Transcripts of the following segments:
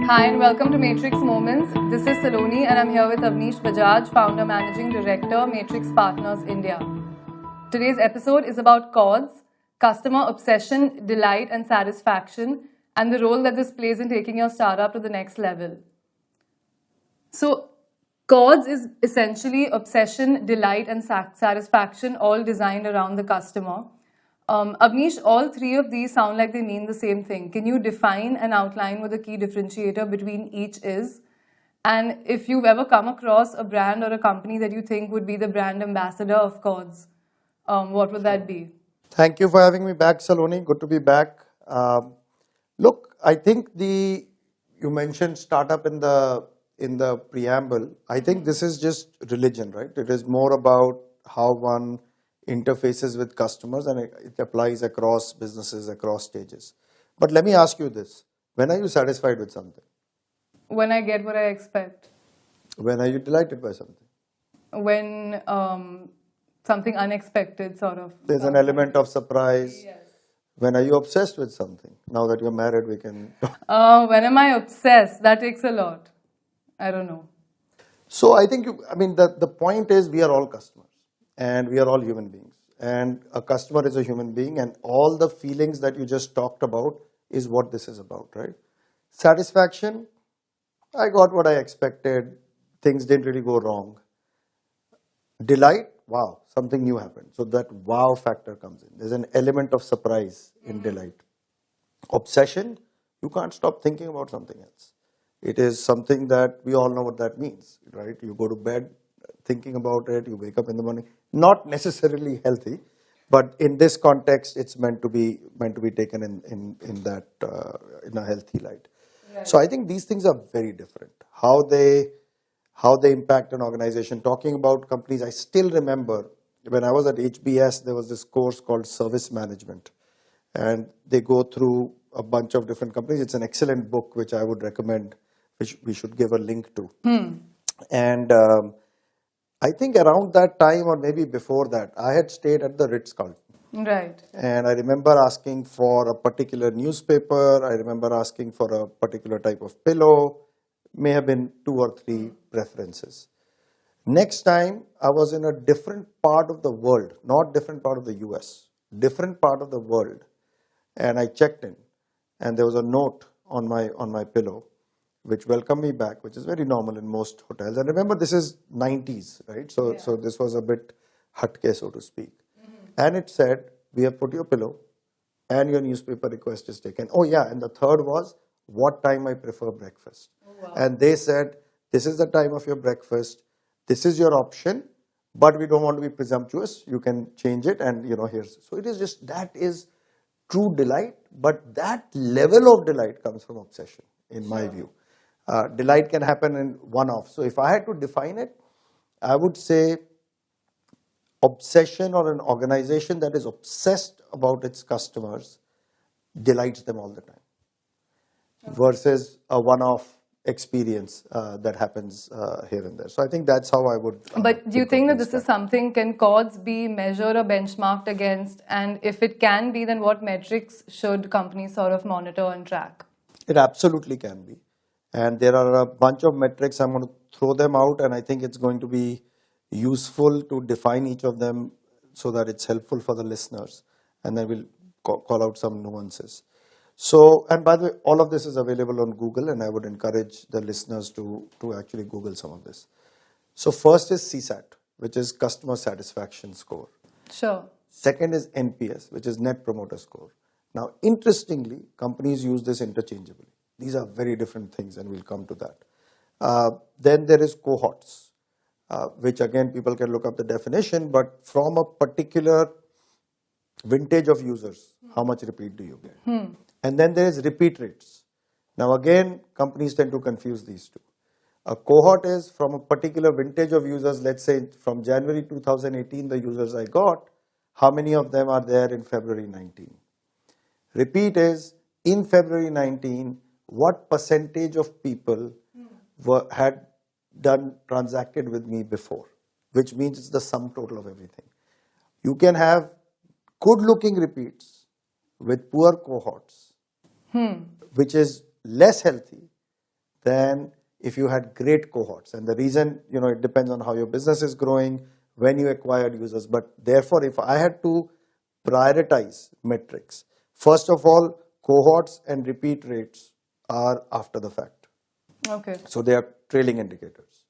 Hi and welcome to Matrix Moments. This is Saloni and I'm here with Avnish Bajaj, Founder Managing Director, Matrix Partners India. Today's episode is about CODS, customer obsession, delight and satisfaction, and the role that this plays in taking your startup to the next level. So, CODS is essentially obsession, delight and satisfaction, all designed around the customer. Avnish, all three of these sound like they mean the same thing. Can you define and outline what the key differentiator between each is? And if you've ever come across a brand or a company that you think would be the brand ambassador of CODS, what would that be? Thank you for having me back, Saloni. Good to be back. Look, I think you mentioned startup in the preamble. I think this is just religion, right? It is more about how one interfaces with customers, and it applies across businesses, across stages. But let me ask you this: when are you satisfied with something? When I get what I expect. When are you delighted by something? When something unexpected sort of. There's an element of surprise. Yes. When are you obsessed with something? Now that you're married, we can. When am I obsessed? That takes a lot. I don't know. So I think, the point is we are all customers and we are all human beings. And a customer is a human being, and all the feelings that you just talked about is what this is about, right? Satisfaction, I got what I expected. Things didn't really go wrong. Delight, wow, something new happened. So that wow factor comes in. There's an element of surprise in delight. Obsession, you can't stop thinking about something else. It is something that we all know what that means, right? You go to bed thinking about it, you wake up in the morning. Not necessarily healthy, but in this context, it's meant to be taken in a healthy light. Right. So I think these things are very different. How they impact an organization. Talking about companies, I still remember when I was at HBS, there was this course called Service Management, and they go through a bunch of different companies. It's an excellent book which I would recommend, which we should give a link to. And I think around that time, or maybe before that, I had stayed at the Ritz-Carlton. Right. And I remember asking for a particular newspaper. I remember asking for a particular type of pillow. May have been 2 or 3 preferences. Next time, I was in a different part of the world, not different part of the US, different part of the world. And I checked in, and there was a note on my pillow which welcomed me back, which is very normal in most hotels. And remember, this is 90s, right? So this was a bit hatke, so to speak. And it said, we have put your pillow and your newspaper request is taken. Oh yeah, and the third was, what time I prefer breakfast. Oh, wow. And they said, this is the time of your breakfast. This is your option, but we don't want to be presumptuous. You can change it, and here's. So it is just, that is true delight, but that level of delight comes from obsession, in my view. Delight can happen in one-off. So if I had to define it, I would say obsession, or an organization that is obsessed about its customers, delights them all the time, versus a one-off experience that happens here and there. So I think that's how I would. But do you think that this is something, can CODS be measured or benchmarked against? And if it can be, then what metrics should companies sort of monitor and track? It absolutely can be. And there are a bunch of metrics. I'm going to throw them out, and I think it's going to be useful to define each of them so that it's helpful for the listeners. And then we'll call out some nuances. So, and by the way, all of this is available on Google, and I would encourage the listeners to actually Google some of this. So first is CSAT, which is Customer Satisfaction Score. Sure. Second is NPS, which is Net Promoter Score. Now, interestingly, companies use this interchangeably. These are very different things, and we'll come to that. Then there is cohorts, which again, people can look up the definition, but from a particular vintage of users, how much repeat do you get? And then there is repeat rates. Now again, companies tend to confuse these two. A cohort is from a particular vintage of users. Let's say from January 2018, the users I got, how many of them are there in February 19? Repeat is, in February 19, what percentage of people had transacted with me before, which means it's the sum total of everything. You can have good looking repeats with poor cohorts, which is less healthy than if you had great cohorts. And the reason, it depends on how your business is growing, when you acquired users. But therefore, if I had to prioritize metrics, first of all, cohorts and repeat rates are after the fact. Okay. So they are trailing indicators.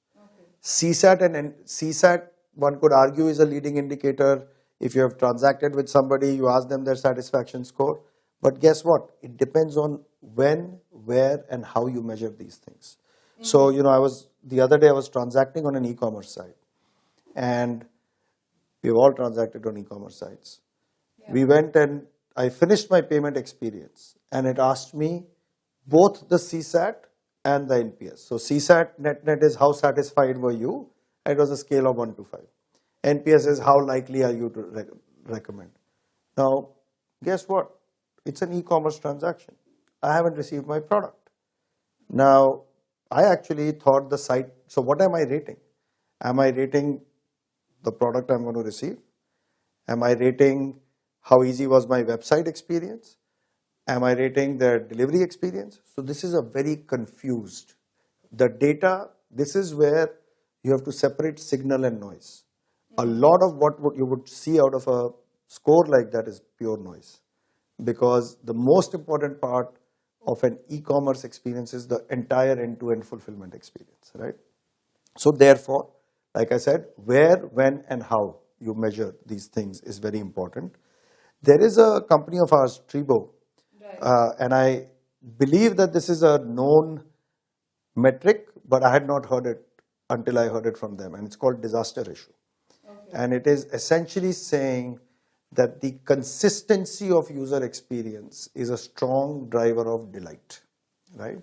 CSAT and CSAT, one could argue, is a leading indicator. If you have transacted with somebody, you ask them their satisfaction score. But guess what? It depends on when, where, and how you measure these things. So, the other day I was transacting on an e-commerce site, and we've all transacted on e-commerce sites. Yeah. We went and I finished my payment experience, and it asked me both the CSAT and the NPS. So CSAT net is how satisfied were you? It was a scale of 1 to 5. NPS is how likely are you to recommend. Now, guess what? It's an e-commerce transaction. I haven't received my product. Now, I actually thought the site, so what am I rating? Am I rating the product I'm going to receive? Am I rating how easy was my website experience? Am I rating their delivery experience? So this is a very confused. The data, this is where you have to separate signal and noise. A lot of what you would see out of a score like that is pure noise. Because the most important part of an e-commerce experience is the entire end-to-end fulfillment experience, right? So therefore, like I said, where, when, and how you measure these things is very important. There is a company of ours, Tribo, and I believe that this is a known metric, but I had not heard it until I heard it from them, and it's called disaster issue. Okay. And it is essentially saying that the consistency of user experience is a strong driver of delight, right?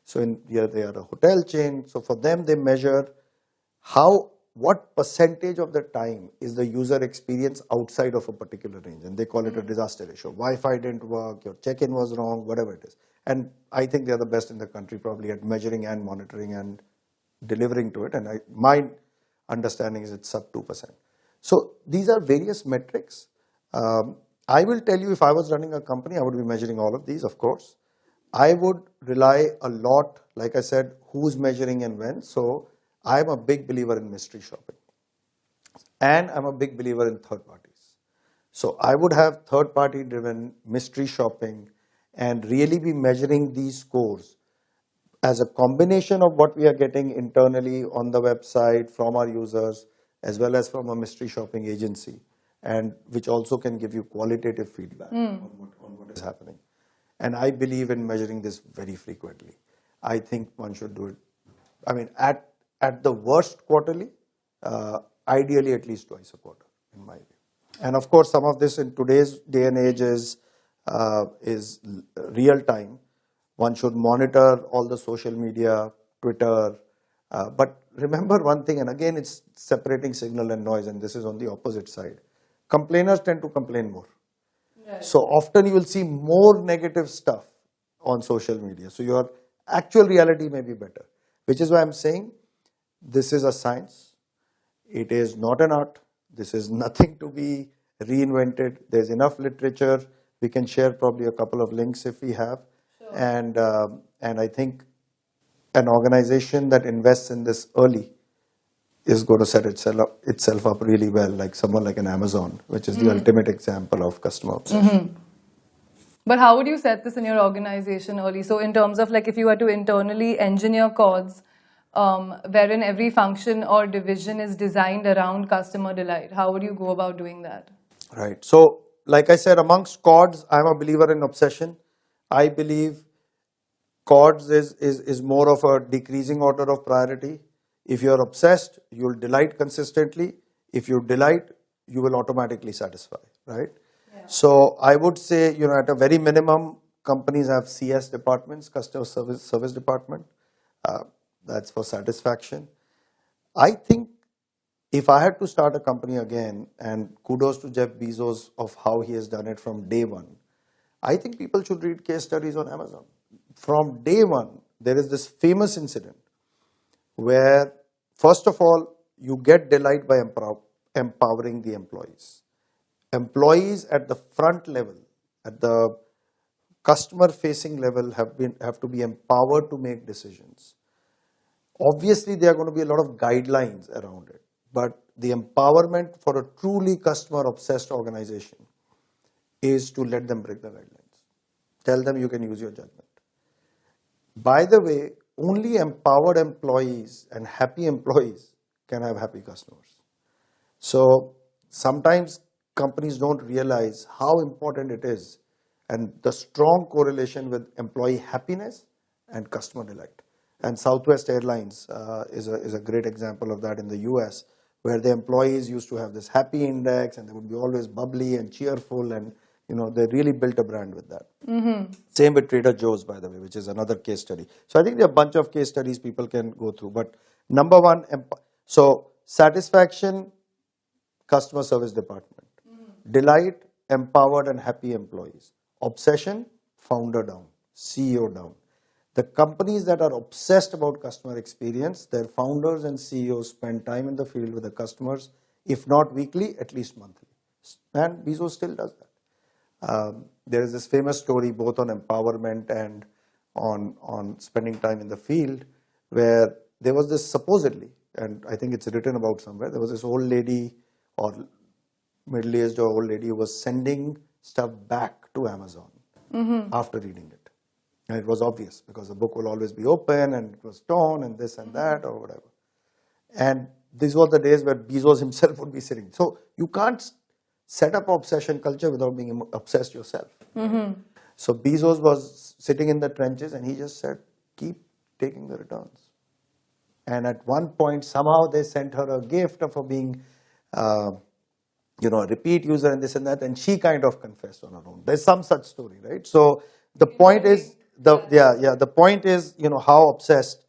So here they are a hotel chain. So for them, they measure what percentage of the time is the user experience outside of a particular range, and they call it a disaster ratio. Wi-Fi didn't work, your check-in was wrong, whatever it is. And I think they're the best in the country probably at measuring and monitoring and delivering to it. And my understanding is it's sub 2%. So these are various metrics. I will tell you, if I was running a company, I would be measuring all of these, of course. I would rely a lot, like I said, who's measuring and when. So I'm a big believer in mystery shopping. And I'm a big believer in third parties. So I would have third party driven mystery shopping and really be measuring these scores as a combination of what we are getting internally on the website from our users, as well as from a mystery shopping agency, and which also can give you qualitative feedback on what is happening. And I believe in measuring this very frequently. I think one should do it, I mean, at the worst quarterly, ideally at least twice a quarter, in my view. And of course, some of this in today's day and age is real time. One should monitor all the social media, Twitter. But remember one thing, and again, it's separating signal and noise, and this is on the opposite side. Complainers tend to complain more. Right. So often you will see more negative stuff on social media. So your actual reality may be better, which is why I'm saying this is a science. It is not an art. This is nothing to be reinvented. There's enough literature. We can share probably a couple of links if we have. Sure. And I think an organization that invests in this early is going to set itself up really well, like someone like an Amazon, which is the ultimate example of customer obsession. But how would you set this in your organization early? So in terms of like if you were to internally engineer codes, wherein every function or division is designed around customer delight, how would you go about doing that? Right. So like I said, amongst CODs, I'm a believer in obsession. I believe CODs is more of a decreasing order of priority. If you're obsessed, you'll delight consistently. If you delight, you will automatically satisfy, right? Yeah. So I would say, at a very minimum, companies have CS departments, customer service department. That's for satisfaction. I think if I had to start a company again, and kudos to Jeff Bezos of how he has done it from day one, I think people should read case studies on Amazon. From day one, there is this famous incident where, first of all, you get delight by empowering the employees. Employees at the front level, at the customer-facing level, have to be empowered to make decisions. Obviously, there are going to be a lot of guidelines around it, but the empowerment for a truly customer-obsessed organization is to let them break the guidelines. Tell them you can use your judgment. By the way, only empowered employees and happy employees can have happy customers. So sometimes companies don't realize how important it is and the strong correlation with employee happiness and customer delight. And Southwest Airlines is a great example of that in the US, where the employees used to have this happy index and they would be always bubbly and cheerful, and they really built a brand with that. Same with Trader Joe's, by the way, which is another case study. So I think there are a bunch of case studies people can go through. But number one, so satisfaction, customer service department. Delight, empowered and happy employees. Obsession, founder down, CEO down. The companies that are obsessed about customer experience, their founders and CEOs spend time in the field with the customers, if not weekly, at least monthly. And Bezos still does that. There is this famous story both on empowerment and on spending time in the field, where there was this supposedly, and I think it's written about somewhere, there was this old lady or middle-aged or old lady who was sending stuff back to Amazon after reading it. And it was obvious because the book will always be open and it was torn and this and that or whatever. And these were the days where Bezos himself would be sitting. So you can't set up obsession culture without being obsessed yourself. So Bezos was sitting in the trenches and he just said, keep taking the returns. And at one point, somehow they sent her a gift for being, a repeat user and this and that, and she kind of confessed on her own. There's some such story, right? So the point is, the point is, how obsessed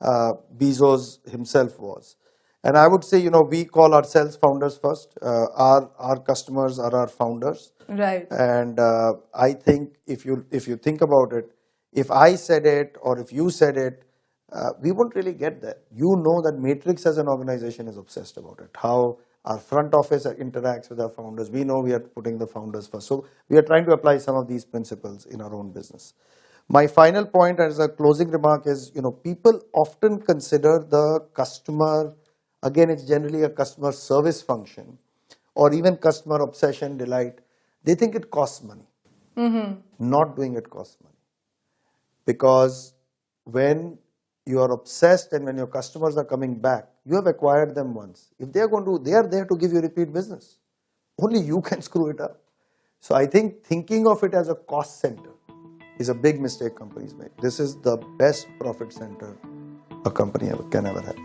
Bezos himself was. And I would say, we call ourselves founders first. Our customers are our founders. Right. And I think if you think about it, if I said it or if you said it, we wouldn't really get there. You know that Matrix as an organization is obsessed about it. How our front office interacts with our founders. We know we are putting the founders first. So we are trying to apply some of these principles in our own business. My final point as a closing remark is, people often consider the customer, again, it's generally a customer service function or even customer obsession, delight. They think it costs money. Not doing it costs money. Because when you are obsessed and when your customers are coming back, you have acquired them once. If they are there to give you repeat business. Only you can screw it up. So I think thinking of it as a cost center is a big mistake companies make. This is the best profit center a company can ever have.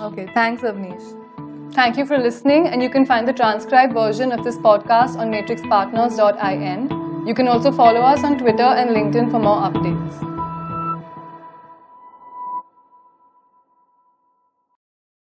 Okay, thanks, Avnish. Thank you for listening, and you can find the transcribed version of this podcast on matrixpartners.in. You can also follow us on Twitter and LinkedIn for more updates.